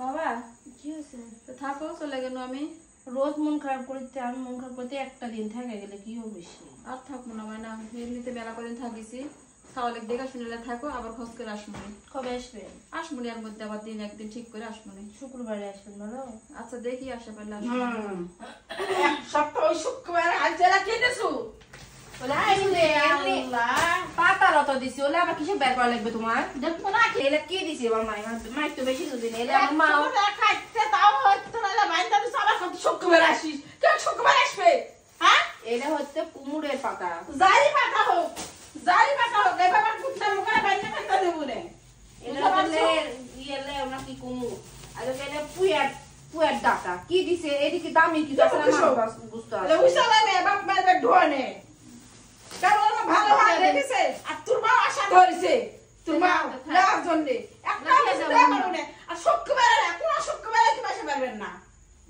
বাবা কি হয়েছে? থাকো, চলে গেল। আমি রোজ মন খারাপ করতে একটা দিন থেকে গেলে কি হবে? আর থাকবো না না, এমনিতে মেলা কদিন থাকিছি। সাওয়ালেক দেখা শুনলে থাকো, আবার খোঁজ করে আসমনি। কবে আসবে? আসমনি এর মধ্যে আবার দিন একদিন ঠিক করে আসমনি। শুক্রবারে আসবেন বলো? আচ্ছা দেখি আসে পারলে এক সপ্তাহ ওই শুক্রবারে আজ জেলা কিনেছো পাতার অত দিছি ওলে আবার কিসে বের করা লাগবে তোমার? দেখো না এলে কি দিছি আমার মাই তো বেশি দুদিন এলে আমার মা খাইতে তাও হয়তো না বাইন্দা দিছো আবার কত শুক্রবারে আসিস কেন শুক্রবারে আসবে? হ্যাঁ এলে হচ্ছে কুমড়ের পাতা। জারি পাতা হোক এবার কুত্তার মুখে বাইন্দা খাইতে দেবো রে। এলে ইয়েলে আমরা কি কুমড় আর এলে পুয়ার ডাটা কি দিছে? এদিকে দামি কি আছে না বুঝতে আরে উসালা নে বাপ মারবে ঢোনে কারণ ভালো হয় দেখিছে আর তোর মা আশা ধরেছে তোর মা লাভ জন্য একটা বুঝতে পারো না। আর শুক্রবারে কোন শুক্রবারে কি মাসে পারবেন না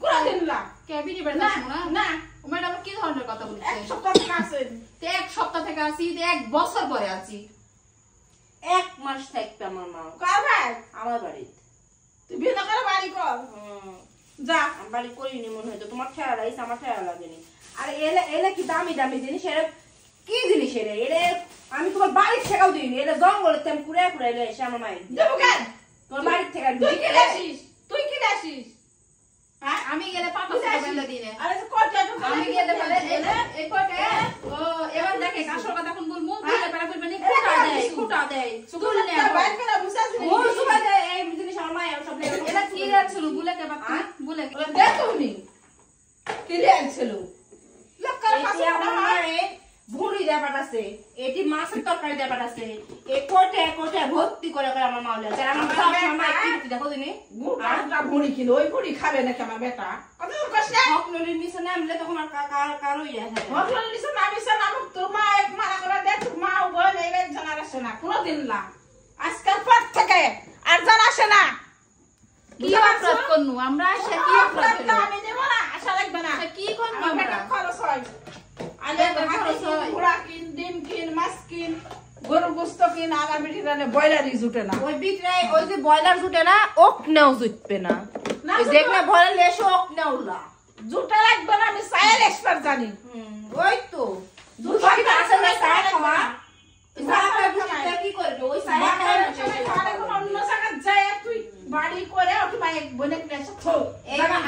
কোন দিন না কেবিনি বেড়া না না ও ম্যাডাম কি ধরনের কথা বলছে? এক সপ্তাহ থেকে আছেন তে এক সপ্তাহ থেকে আছি, এক বছর পরে আছি। এক মাস থাকবে আমার মা কার ভাই আমার বাড়ি। তুই বিয়ে করে বাড়ি কর যা আমি বাড়ি করিনি মনে হয়তো তোমার ঠেয়া লাগছে আমার ঠেয়া লাগেনি। আর এলে এলে কি দামি দামি জিনিস এর কি জিনিস এর এলে আমি তোমার বাড়ির থেকেও দিইনি এলে জঙ্গলের তেম কুড়ে কুড়ে এলে এসে আমার মাই দেবো কেন তোমার বাড়ির থেকে তুই কি আসিস হ্যাঁ আমি গেলে পাতা বেঁধে দিনে। আরে তো কত আমি গেলে বলে এই কটে ও এবার দেখে কাশর কথা কোন বল মুখ দিলে পারা কইবে নি খুঁটা দেয় সুকুল নে বাইর করে বুঝাছিস ও সুবা দেয় এই জিনিস আমার মাই সব লেগে এলা কি রাখছিল বুলে কে বাত বুলে দে তুমি কি ছিল লোকের কাছে ভুড়ি ব্যাপার আছে এটি মাছের তরকারি ব্যাপার আছে এ কোটে কোটে ভর্তি করে করে আমার মাওলে আর আমার সব সময় কি দেখো দিনে গুড়টা ভুড়ি কিলো ওই ভুড়ি খাবে নাকি আমার বেটা কত কষ্ট হকললির নিচে নামলে তখন আর কারো ইয়া হয় হকললির নিচে নামিছে নামুক তোর মা এক মারা করে দে তোর মা বোন এই জানার আসে না কোনোদিন না আজকাল পর থেকে আর জানা আসে না কি অপরাধ করনু আমরা সে কি অপরাধ করনু আমি দেব না আশা লাগবে না কি করব আমার আমরা বেটা খরচ হয় আলে খরচ হয় ঘোড়া কিন ডিম কিন মাছ কিন গরু গোস্ত কিন আমার বেটিরা বয়লারই জুটে না ওই বিটরাই ওই যে বয়লার জুটে না ওক নেও জুটবে না ওই দেখলে বয়লার লেশ ওক নেওলা জুটে লাগবে না আমি সায়েল এক্সপার্ট জানি ওই তো জুটা কি আছে না সায়েল খাওয়া সারা বুঝতে কি করবে ওই সায়া খায় না আরে কোন অন্য জায়গা যায় তুই বাড়ি করে অথবা এক বনে কেসে থো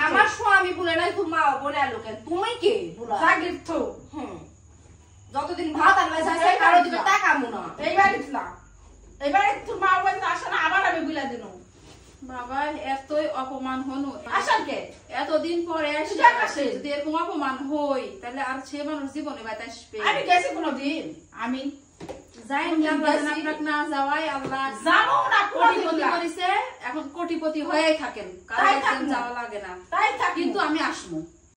আমার স্বামী বলে নাই তুমি মা বলে লোকে তুমি কে বলা জাগির থো যতদিন ভাত আর মেসা যায় কারো দিকে তাকামু না এইবারে না এইবারে তোর মা বলে আসে না আবার আমি বুলা দিন বাবা এতই অপমান হনু আসল কে এতদিন পরে আসে যদি এরকম অপমান হই তাহলে আর সে মানুষ জীবনে বাইতে আসবে। আমি গেছি কোনদিন আমি যাই আপনাকে না যাওয়াই আল্লাহ জানো না কোটিপতি করেছে এখন কোটিপতি হয়েই থাকেন কারণ যাওয়া লাগে না তাই থাকি কিন্তু আমি আসবো।